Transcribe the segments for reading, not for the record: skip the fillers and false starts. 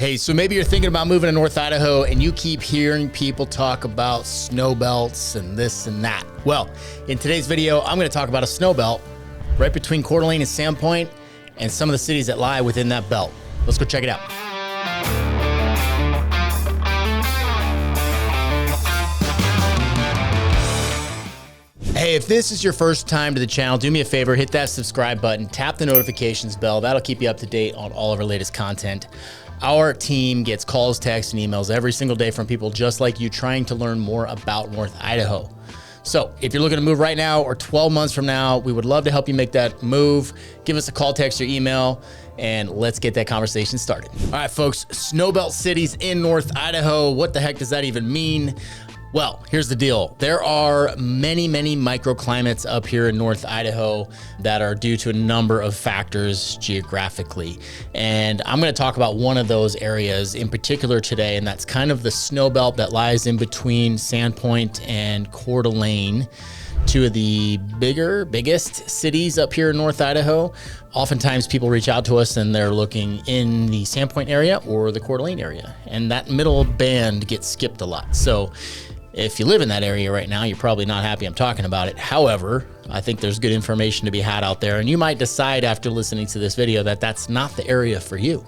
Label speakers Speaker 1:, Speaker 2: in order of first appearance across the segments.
Speaker 1: Hey, so maybe you're thinking about moving to North Idaho and you keep hearing people talk about snow belts and this and that. Well, in today's video, I'm going to talk about a snow belt right between Coeur and Sandpoint and some of the cities that lie within that belt. Let's go check it out. Hey, if this is your first time to the channel, do me a favor, hit that subscribe button, tap the notifications bell. That'll keep you up to date on all of our latest content. Our team gets calls, texts, and emails every single day from people just like you trying to learn more about North Idaho. So if you're looking to move right now or 12 months from now, we would love to help you make that move. Give us a call, text, or email, and let's get that conversation started. All right, folks, Snowbelt cities in North Idaho. What the heck does that even mean? Well, here's the deal. There are many microclimates up here in North Idaho that are due to a number of factors geographically. And I'm going to talk about one of those areas in particular today, and that's kind of the snow belt that lies in between Sandpoint and Coeur d'Alene, two of the biggest cities up here in North Idaho. Oftentimes people reach out to us and they're looking in the Sandpoint area or the Coeur d'Alene area, and that middle band gets skipped a lot. So if you live in that area right now, you're probably not happy I'm talking about it. However, I think there's good information to be had out there, and you might decide after listening to this video that that's not the area for you.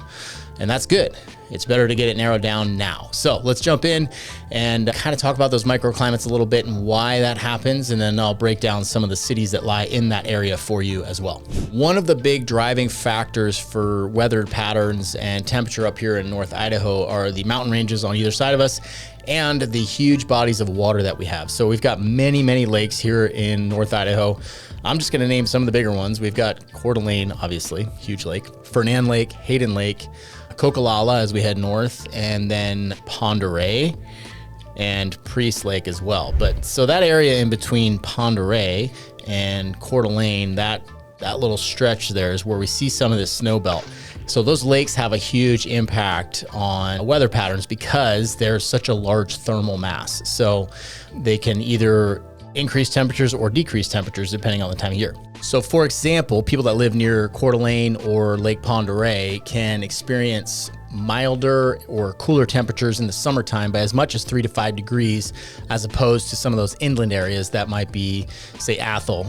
Speaker 1: And that's good. It's better to get it narrowed down now. So let's jump in and kind of talk about those microclimates a little bit and why that happens. And then I'll break down some of the cities that lie in that area for you as well. One of the big driving factors for weather patterns and temperature up here in North Idaho are the mountain ranges on either side of us and the huge bodies of water that we have. So we've got many lakes here in North Idaho. I'm just gonna name some of the bigger ones. We've got Coeur d'Alene, obviously, huge lake, Fernand Lake, Hayden Lake, Cocolalla as we head north, and then Oreille and Priest Lake as well. But so that area in between Oreille and Coeur d'Alene, that little stretch there is where we see some of this snow belt. So those lakes have a huge impact on weather patterns because there's such a large thermal mass. So they can either increase temperatures or decrease temperatures depending on the time of year. So for example, people that live near Coeur d'Alene or Lake Oreille can experience milder or cooler temperatures in the summertime by as much as 3 to 5 degrees, as opposed to some of those inland areas that might be, say, Athol.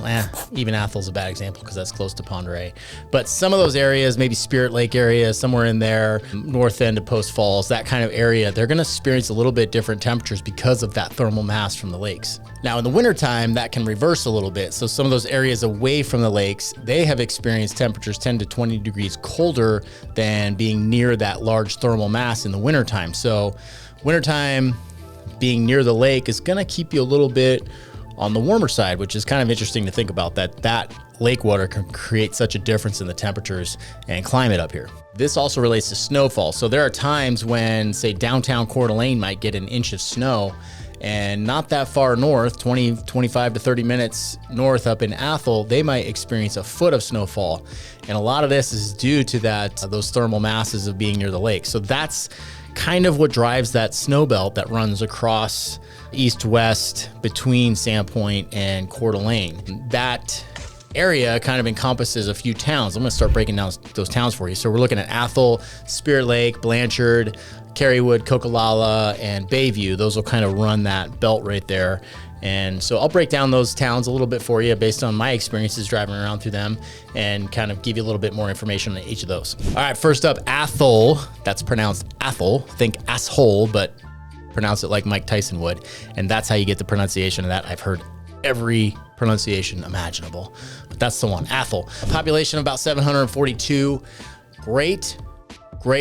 Speaker 1: Even Athol's a bad example because that's close to Oreille. But some of those areas, maybe Spirit Lake area, somewhere in there, north end of Post Falls, that kind of area, they're going to experience a little bit different temperatures because of that thermal mass from the lakes. Now in the wintertime, that can reverse a little bit. So some of those areas away from the lakes, they have experienced temperatures 10 to 20 degrees colder than being near that large thermal mass in the wintertime. So wintertime, being near the lake is going to keep you a little bit on the warmer side, which is kind of interesting to think about, that lake water can create such a difference in the temperatures and climate up here. This also relates to snowfall. So there are times when, say, downtown Coeur d'Alene might get an inch of snow, and not that far north, 25 to 30 minutes north up in Athol, they might experience a foot of snowfall. And a lot of this is due to those thermal masses of being near the lake. So that's kind of what drives that snow belt that runs across east-west between Sandpoint and Coeur d'Alene. That area kind of encompasses a few towns. I'm gonna start breaking down those towns for you. So we're looking at Athol, Spirit Lake, Blanchard, Careywood, Cocolalla, and Bayview. Those will kind of run that belt right there. And so I'll break down those towns a little bit for you based on my experiences driving around through them and kind of give you a little bit more information on each of those. All right, first up, Athol. That's pronounced Athol. Think asshole, but pronounce it like Mike Tyson would. And that's how you get the pronunciation of that. I've heard every pronunciation imaginable, but that's the one, Athol. A population of about 742. Great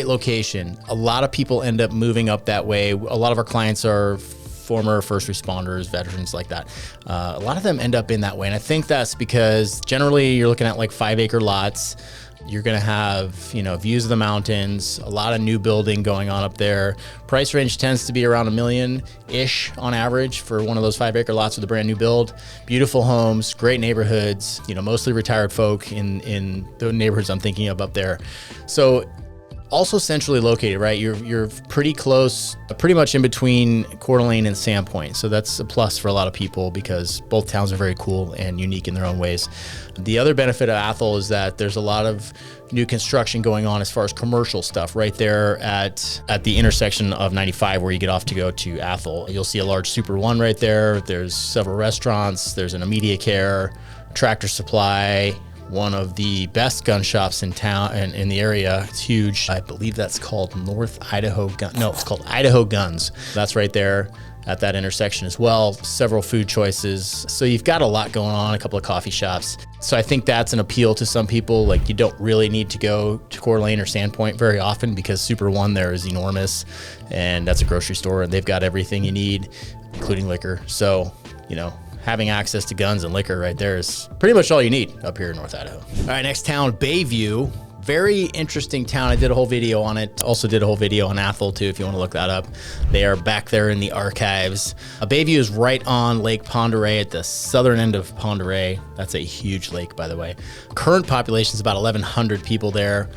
Speaker 1: location. A lot of people end up moving up that way. A lot of our clients are former first responders, veterans like that. A lot of them end up in that way. And I think that's because generally you're looking at like 5-acre lots. You're gonna have, views of the mountains, a lot of new building going on up there. Price range tends to be around $1 million-ish on average for one of those 5-acre lots with a brand new build. Beautiful homes, great neighborhoods, mostly retired folk in the neighborhoods I'm thinking of up there. So also centrally located, right? You're pretty close, pretty much in between Coeur d'Alene and Sandpoint. So that's a plus for a lot of people because both towns are very cool and unique in their own ways. The other benefit of Athol is that there's a lot of new construction going on as far as commercial stuff right there at the intersection of 95 where you get off to go to Athol. You'll see a large Super One right there. There's several restaurants. There's an immediate care, Tractor Supply, one of the best gun shops in town and in the area. It's huge. I believe that's called North Idaho Gun. No, it's called Idaho Guns. That's right there at that intersection as well. Several food choices. So you've got a lot going on, a couple of coffee shops. So I think that's an appeal to some people. Like, you don't really need to go to Coeur or Sandpoint very often because Super One there is enormous, and that's a grocery store and they've got everything you need, including liquor. So, you know, having access to guns and liquor right there is pretty much all you need up here in North Idaho. All right, next town, Bayview. Very interesting town. I did a whole video on it. Also did a whole video on Athol too, if you want to look that up. They are back there in the archives. Bayview is right on Lake Pend Oreille at the southern end of Pend Oreille. That's a huge lake, by the way. Current population is about 1,100 people there.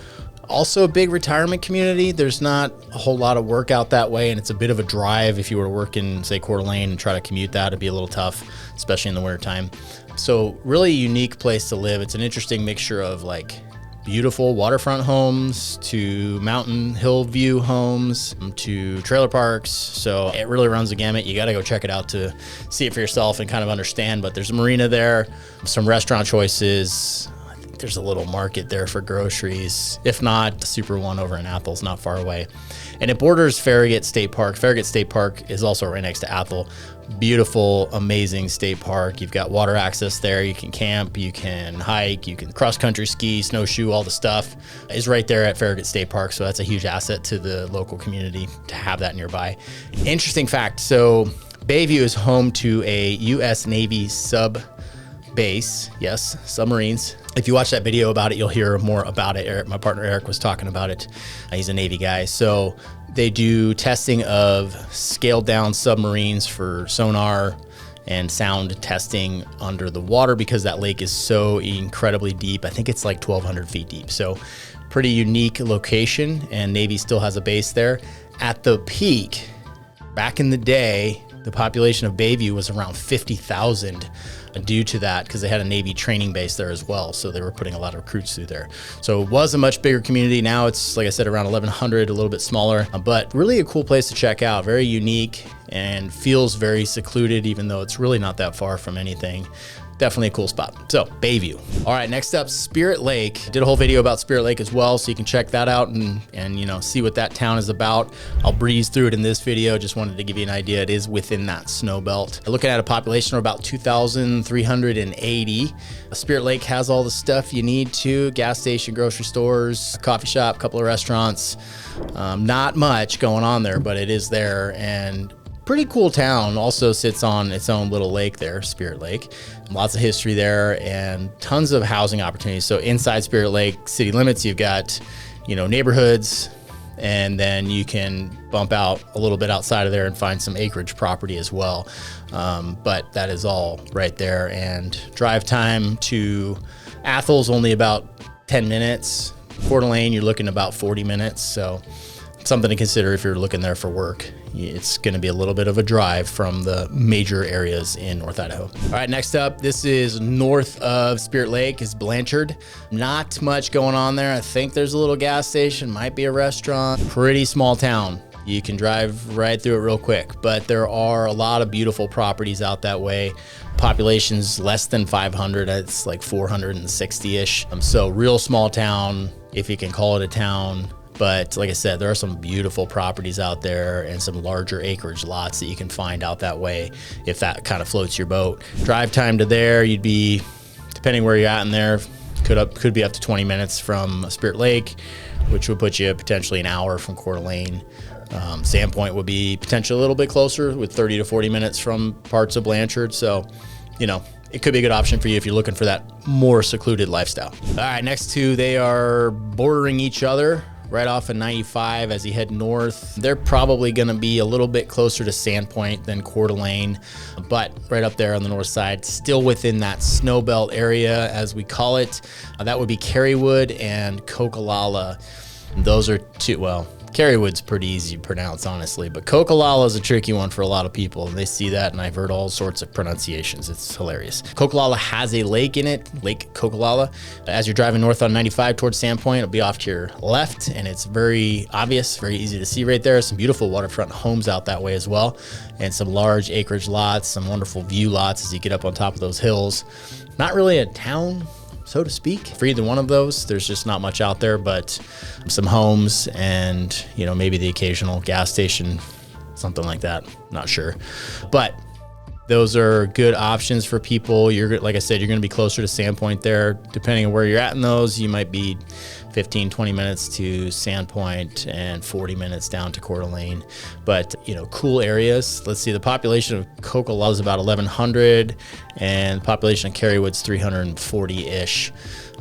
Speaker 1: Also a big retirement community. There's not a whole lot of work out that way, and it's a bit of a drive. If you were to work in, say, Coeur d'Alene and try to commute that, it'd be a little tough, especially in the wintertime. So really unique place to live. It's an interesting mixture of like beautiful waterfront homes to mountain hill view homes to trailer parks. So it really runs the gamut. You got to go check it out to see it for yourself and kind of understand. But there's a marina there, some restaurant choices. I think there's a little market there for groceries. If not, the Super One over in Athol's not far away. And it borders Farragut State Park. Farragut State Park is also right next to Athol. Beautiful, amazing state park. You've got water access there. You can camp, you can hike, you can cross-country ski, snowshoe, all the stuff is right there at Farragut State Park. So that's a huge asset to the local community to have that nearby. Interesting fact. So Bayview is home to a U.S. Navy sub base. Yes, submarines. If you watch that video about it, you'll hear more about it. My partner Eric was talking about it. He's a Navy guy. So they do testing of scaled down submarines for sonar and sound testing under the water because that lake is so incredibly deep. I think it's like 1,200 feet deep. So pretty unique location, and Navy still has a base there. At the peak, back in the day, the population of Bayview was around 50,000 due to that, because they had a Navy training base there as well. So they were putting a lot of recruits through there. So it was a much bigger community. Now it's, like I said, around 1,100, a little bit smaller, but really a cool place to check out. Very unique and feels very secluded, even though it's really not that far from anything. Definitely a cool spot. So Bayview. All right, next up, Spirit Lake. Did a whole video about Spirit Lake as well, so you can check that out and you know, see what that town is about. I'll breeze through it in this video. Just wanted to give you an idea. It is within that snow belt. Looking at a population of about 2,380. Spirit Lake has all the stuff you need to: gas station, grocery stores, coffee shop, couple of restaurants. Not much going on there, but it is there, and pretty cool town. Also sits on its own little lake there, Spirit Lake. Lots of history there and tons of housing opportunities. So inside Spirit Lake city limits, you've got, you know, neighborhoods, and then you can bump out a little bit outside of there and find some acreage property as well. But that is all right there. And drive time to Athol's only about 10 minutes. Coeur d'Alene, you're looking about 40 minutes. So something to consider if you're looking there for work. It's going to be a little bit of a drive from the major areas in North Idaho. All right, next up, this is north of Spirit Lake, is Blanchard. Not much going on there. I think there's a little gas station, might be a restaurant. Pretty small town. You can drive right through it real quick, but there are a lot of beautiful properties out that way. Population's less than 500. It's like 460-ish. So real small town, if you can call it a town. But like I said, there are some beautiful properties out there and some larger acreage lots that you can find out that way if that kind of floats your boat. Drive time to there, you'd be, depending where you're at in there, could be up to 20 minutes from Spirit Lake, which would put you potentially an hour from Coeur d'Alene. Sandpoint would be potentially a little bit closer with 30 to 40 minutes from parts of Blanchard. So, you know, it could be a good option for you if you're looking for that more secluded lifestyle. All right, next two, they are bordering each other right off of 95 as you head north. They're probably gonna be a little bit closer to Sandpoint than Coeur d'Alene, but right up there on the north side, still within that Snow Belt area, as we call it. That would be Careywood and Cocolalla. Those are two, well, Careywood's pretty easy to pronounce, honestly, but Cocolalla is a tricky one for a lot of people. They see that, and I've heard all sorts of pronunciations. It's hilarious. Cocolalla has a lake in it, Lake Cocolalla. As you're driving north on 95 towards Sandpoint, it'll be off to your left, and it's very obvious, very easy to see right there. Some beautiful waterfront homes out that way as well, and some large acreage lots, some wonderful view lots as you get up on top of those hills. Not really a town, so to speak, for either one of those. There's just not much out there, but some homes and, you know, maybe the occasional gas station, something like that. Not sure. But those are good options for people. You're, like I said, you're going to be closer to Sandpoint there. Depending on where you're at in those, you might be 15, 20 minutes to Sandpoint and 40 minutes down to Coeur d'Alene. But, you know, cool areas. Let's see, the population of Cocolalla is about 1,100, and the population of Careywood's 340-ish.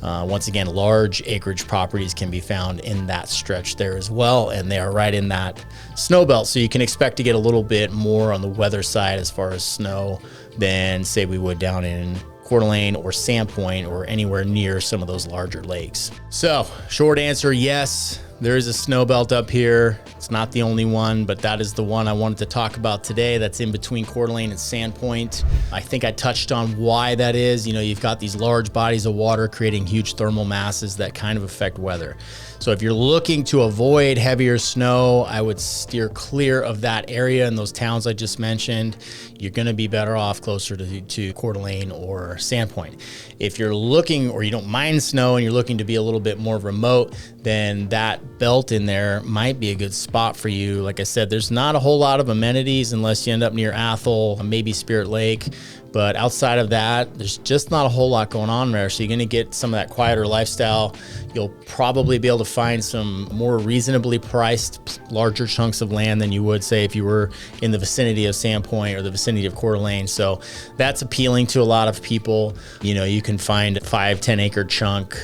Speaker 1: Once again, large acreage properties can be found in that stretch there as well, and they are right in that snow belt, so you can expect to get a little bit more on the weather side as far as snow than, say, we would down in Coeur d'Alene or Sandpoint or anywhere near some of those larger lakes. So, short answer, yes, there is a snow belt up here. It's not the only one, but that is the one I wanted to talk about today. That's in between Coeur d'Alene and Sandpoint. I think I touched on why that is. You know, you've got these large bodies of water creating huge thermal masses that kind of affect weather. So if you're looking to avoid heavier snow, I would steer clear of that area and those towns I just mentioned. You're going to be better off closer to Coeur d'Alene or Sandpoint. If you're looking, or you don't mind snow and you're looking to be a little bit more remote, then that belt in there might be a good spot for you. Like I said, there's not a whole lot of amenities unless you end up near Athol, maybe Spirit Lake. But outside of that, there's just not a whole lot going on there. So you're going to get some of that quieter lifestyle. You'll probably be able to find some more reasonably priced, larger chunks of land than you would, say, if you were in the vicinity of Sandpoint or the vicinity of Coeur d'Alene. So that's appealing to a lot of people. You know, you can find a 5-10 acre chunk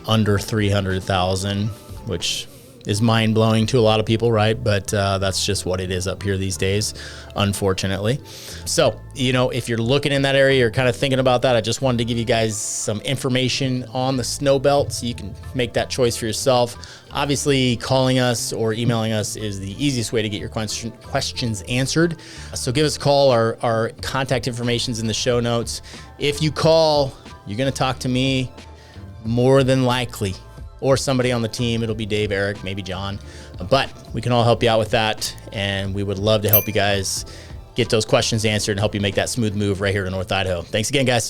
Speaker 1: under 300,000, which is mind-blowing to a lot of people, right? But that's just what it is up here these days, unfortunately. So, you know, if you're looking in that area, you're kind of thinking about that, I just wanted to give you guys some information on the snow belt so you can make that choice for yourself. Obviously, calling us or emailing us is the easiest way to get your questions answered. So give us a call. Our contact information is in the show notes. If you call, you're going to talk to me more than likely, or somebody on the team. It'll be Dave, Eric, maybe John, but we can all help you out with that. And we would love to help you guys get those questions answered and help you make that smooth move right here to North Idaho. Thanks again, guys.